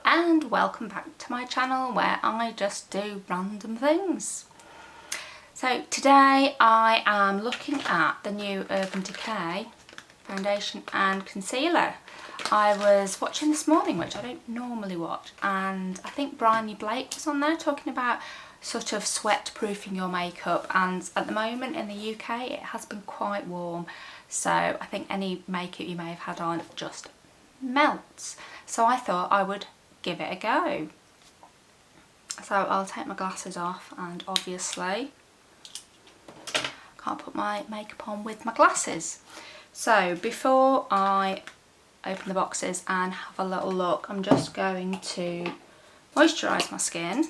and welcome back to my channel where I just do random things. So today I am looking at the new Urban Decay foundation and concealer. I was watching this morning, which I don't normally watch, and I think Bryony Blake was on there talking about sort of sweat proofing your makeup, and at the moment in the UK it has been quite warm, so I think any makeup you may have had on just melts. So I thought I would give it a go. So I'll take my glasses off, and obviously can't put my makeup on with my glasses. So before I open the boxes and have a little look, I'm just going to moisturise my skin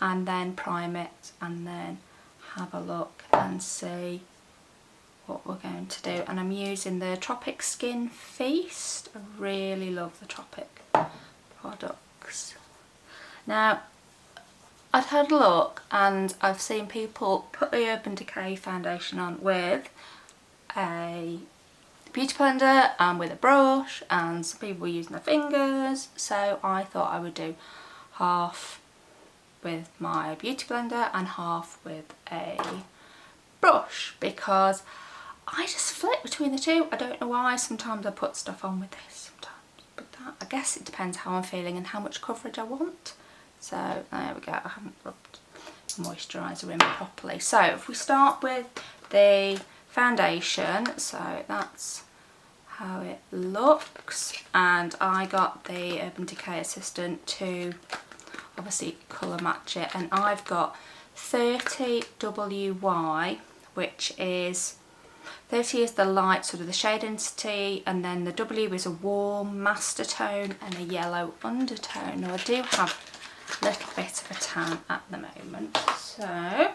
and then prime it and then have a look and see what we're going to do. And I'm using the Tropic Skin Feast. I really love the Tropic products. Now, I've had a look and I've seen people put the Urban Decay foundation on with a beauty blender and with a brush, and some people were using their fingers, so I thought I would do half with my beauty blender and half with a brush, because I just flip between the two. I don't know why. Sometimes I put stuff on with this, sometimes with that. I guess it depends how I'm feeling and how much coverage I want. So there we go. I haven't rubbed the moisturiser in properly. So if we start with the foundation, so that's how it looks, and I got the Urban Decay Assistant to obviously colour match it, and I've got 30 WY, which is 30 is the light, sort of the shade intensity, and then the W is a warm master tone and a yellow undertone. Now I do have a little bit of a tan at the moment, so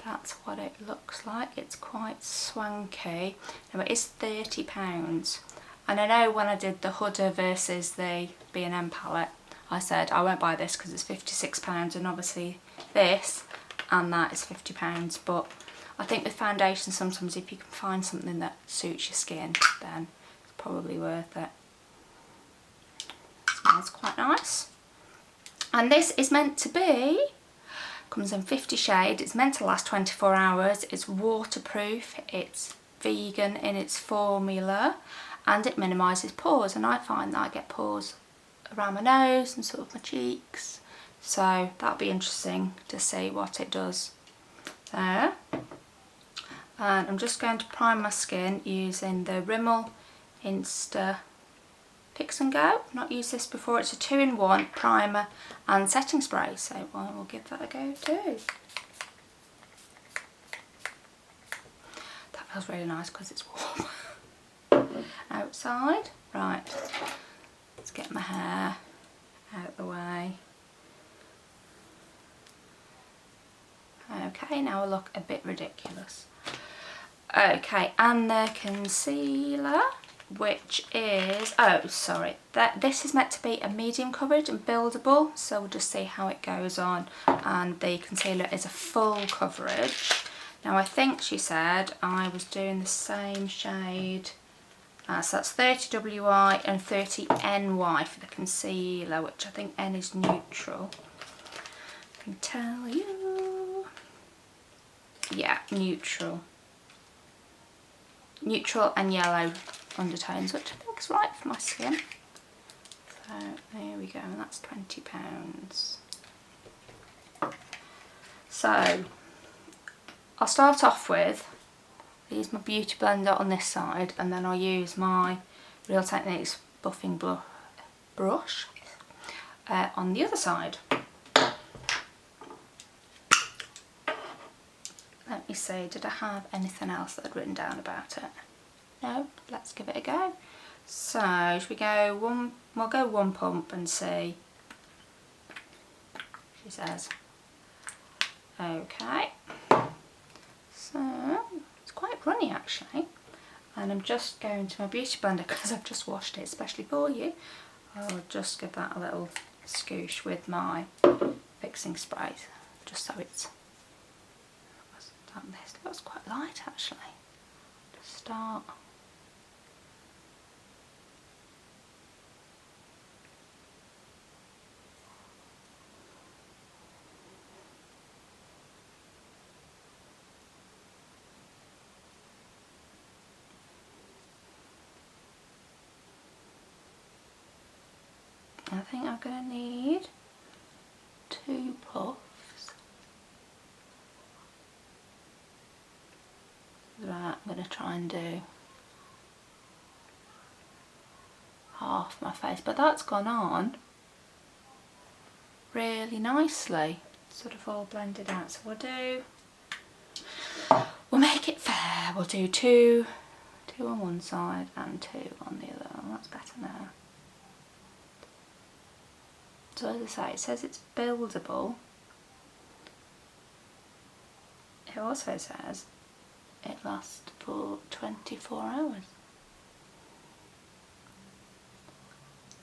that's what it looks like. It's quite swanky. Now it is £30, and I know when I did the Huda versus the B&M palette, I said I won't buy this because it's £56, and obviously this and that is £50, but I think with foundation sometimes if you can find something that suits your skin, then it's probably worth it. It smells quite nice. And this is meant to be, comes in 50 shades, it's meant to last 24 hours, it's waterproof, it's vegan in its formula, and it minimises pores, and I find that I get pores around my nose and sort of my cheeks, so that'll be interesting to see what it does there. And I'm just going to prime my skin using the Rimmel Insta Fix and Go. I've not used this before. It's a 2-in-1 primer and setting spray, so I will give that a go too. That feels really nice because it's warm outside. Right, let's get my hair out of the way. Okay, now I look a bit ridiculous. Okay, and the concealer, which is, this is meant to be a medium coverage and buildable, so we'll just see how it goes on. And the concealer is a full coverage. Now I think she said I was doing the same shade, so that's 30 WI and 30 NY for the concealer, which I think N is neutral. I can tell you, yeah, neutral and yellow undertones, which I think is right for my skin. So there we go, and that's £20. So I'll start off with, I'll use my beauty blender on this side, and then I'll use my Real Techniques buffing brush on the other side. Let me see, did I have anything else that I'd written down about it? No? Let's give it a go. So, should we go one, we'll go one pump and see. She says. Okay. So, it's quite runny actually. And I'm just going to my beauty blender because I've just washed it especially for you. I'll just give that a little scoosh with my fixing spray, just so it's this looks quite light actually. Just start think I'm going to need 2 puffs. Right, I'm going to try and do half my face, but that's gone on really nicely, sort of all blended out. So we'll make it fair. We'll do two on one side and 2 on the other. Oh, that's better now. So as I say, it says it's buildable. It also says it lasts for 24 hours.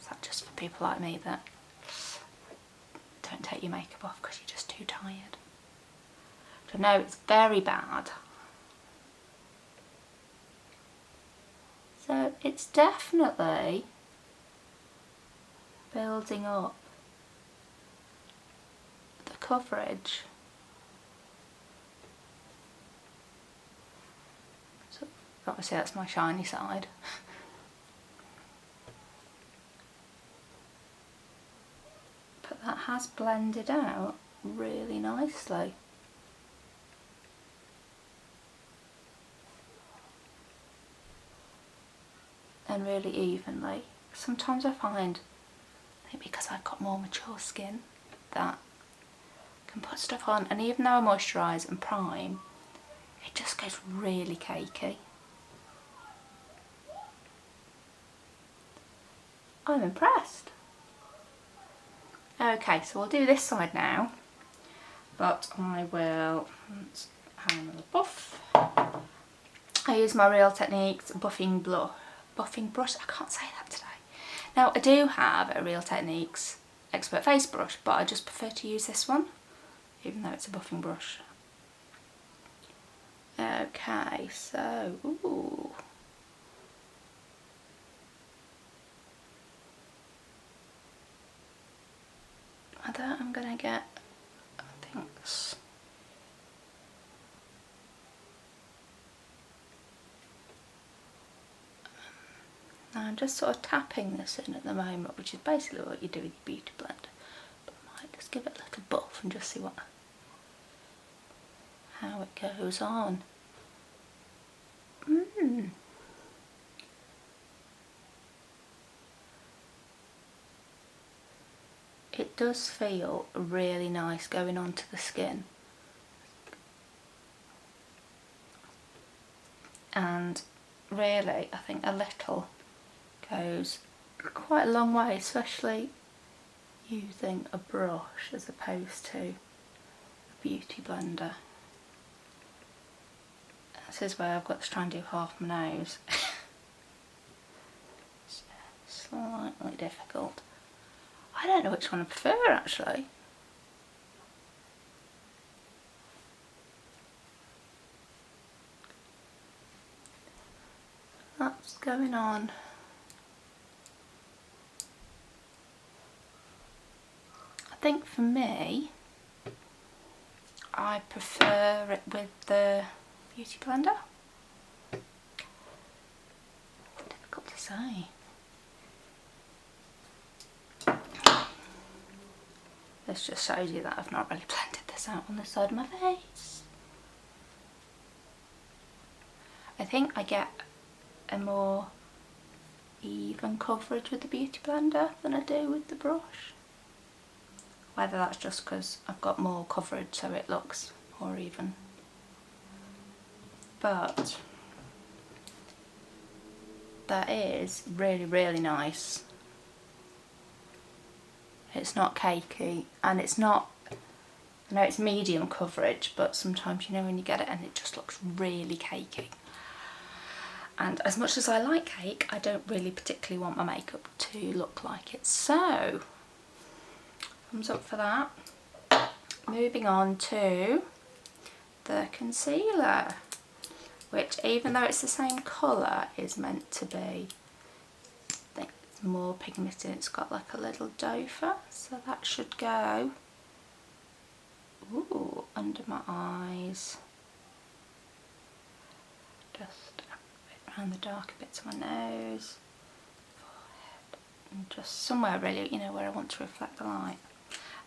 Is that just for people like me that don't take your makeup off because you're just too tired? So no, it's very bad. So it's definitely building up the coverage. So obviously that's my shiny side. But that has blended out really nicely. And really evenly. Sometimes I find, I think because I've got more mature skin, that I can put stuff on, and even though I moisturise and prime, it just goes really cakey. I'm impressed. Okay, so we'll do this side now, but I will have another buff. I use my Real Techniques buffing brush. I can't say that today. Now I do have a Real Techniques Expert Face brush, but I just prefer to use this one, even though it's a buffing brush. Okay, so ooh. I'm gonna get, I think this. Now I'm just sort of tapping this in at the moment, which is basically what you do with your beauty blender. But I might just give it a little buff and just see how it goes on. It does feel really nice going onto the skin. And really, I think a little goes quite a long way, especially using a brush as opposed to a beauty blender. This is where I've got to try and do half my nose. It's slightly difficult. I don't know which one I prefer actually. That's going on. I think for me, I prefer it with the beauty blender. Difficult to say. This just shows you that I've not really blended this out on the side of my face. I think I get a more even coverage with the beauty blender than I do with the brush. Whether that's just because I've got more coverage so it looks more even. But that is really, really nice. It's not cakey, and it's not, I know it's medium coverage, but sometimes, you know, when you get it and it just looks really cakey. And as much as I like cake, I don't really particularly want my makeup to look like it. So, thumbs up for that. Moving on to the concealer, which, even though it's the same colour, is meant to be, I think it's more pigmented. It's got like a little dofer, so that should go under my eyes, just a bit around the darker bits of my nose, forehead, and just somewhere really, you know, where I want to reflect the light.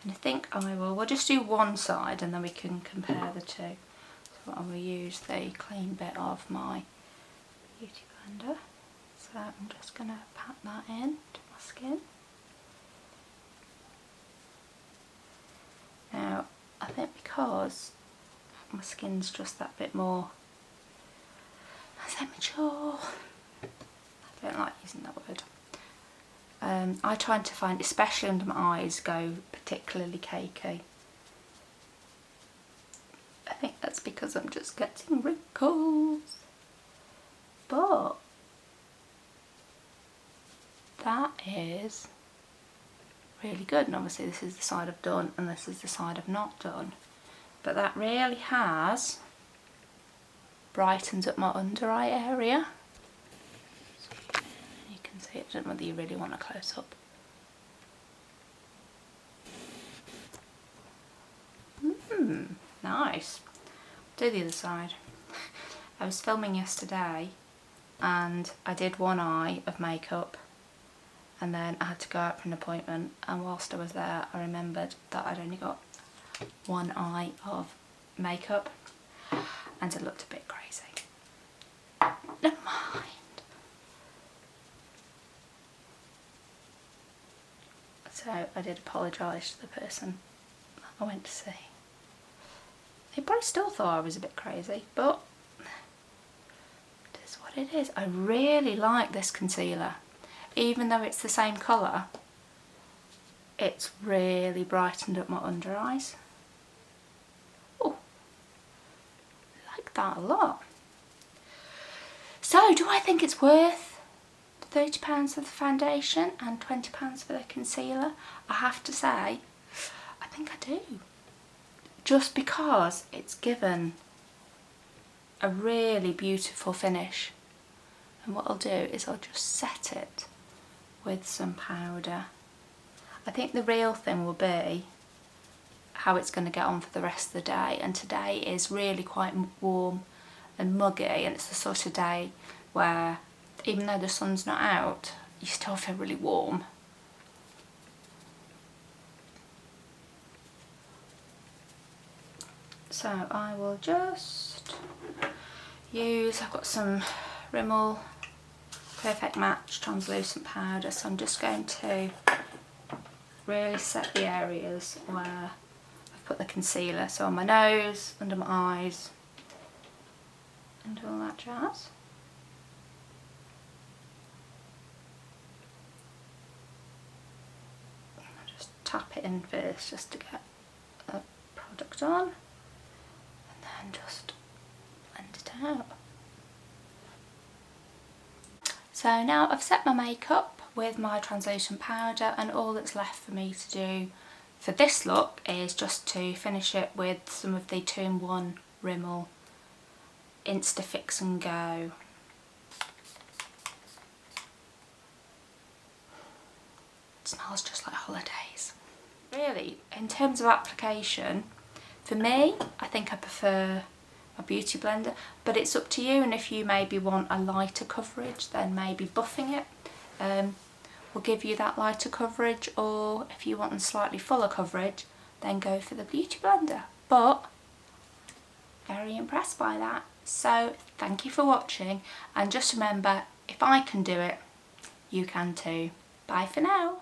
And I think we'll just do one side and then we can compare the two. So I will use the clean bit of my beauty blender. So I'm just going to pat that in to my skin. Now, I think because my skin's just that bit more mature, I don't like using that word. I try to find, especially under my eyes, go particularly cakey. I think that's because I'm just getting wrinkles. But that is really good, and obviously this is the side I've done and this is the side I've not done. But that really has brightened up my under eye area. You can see it, I don't know whether you really want a close up. Nice. Do the other side. I was filming yesterday and I did one eye of makeup and then I had to go out for an appointment, and whilst I was there I remembered that I'd only got one eye of makeup and it looked a bit crazy. Never mind. So I did apologise to the person I went to see. They probably still thought I was a bit crazy, but it is what it is. I really like this concealer. Even though it's the same colour, it's really brightened up my under eyes. Oh, I like that a lot. So, do I think it's worth £30 for the foundation and £20 for the concealer? I have to say, I think I do. Just because it's given a really beautiful finish. And what I'll do is I'll just set it with some powder. I think the real thing will be how it's going to get on for the rest of the day, and today is really quite warm and muggy, and it's the sort of day where even though the sun's not out, you still feel really warm. So I will just use, I've got some Rimmel Perfect Match translucent powder, so I'm just going to really set the areas where I've put the concealer, so on my nose, under my eyes and all that jazz. I'll just tap it in first just to get the product on, and then just blend it out. So now I've set my makeup with my translucent powder, and all that's left for me to do for this look is just to finish it with some of the 2-in-1 Rimmel Insta Fix and Go. It smells just like holidays. Really, in terms of application, for me, I think I prefer a beauty blender, but it's up to you, and if you maybe want a lighter coverage, then maybe buffing it will give you that lighter coverage, or if you want a slightly fuller coverage, then go for the beauty blender. But very impressed by that. So thank you for watching, and just remember, if I can do it, you can too. Bye for now.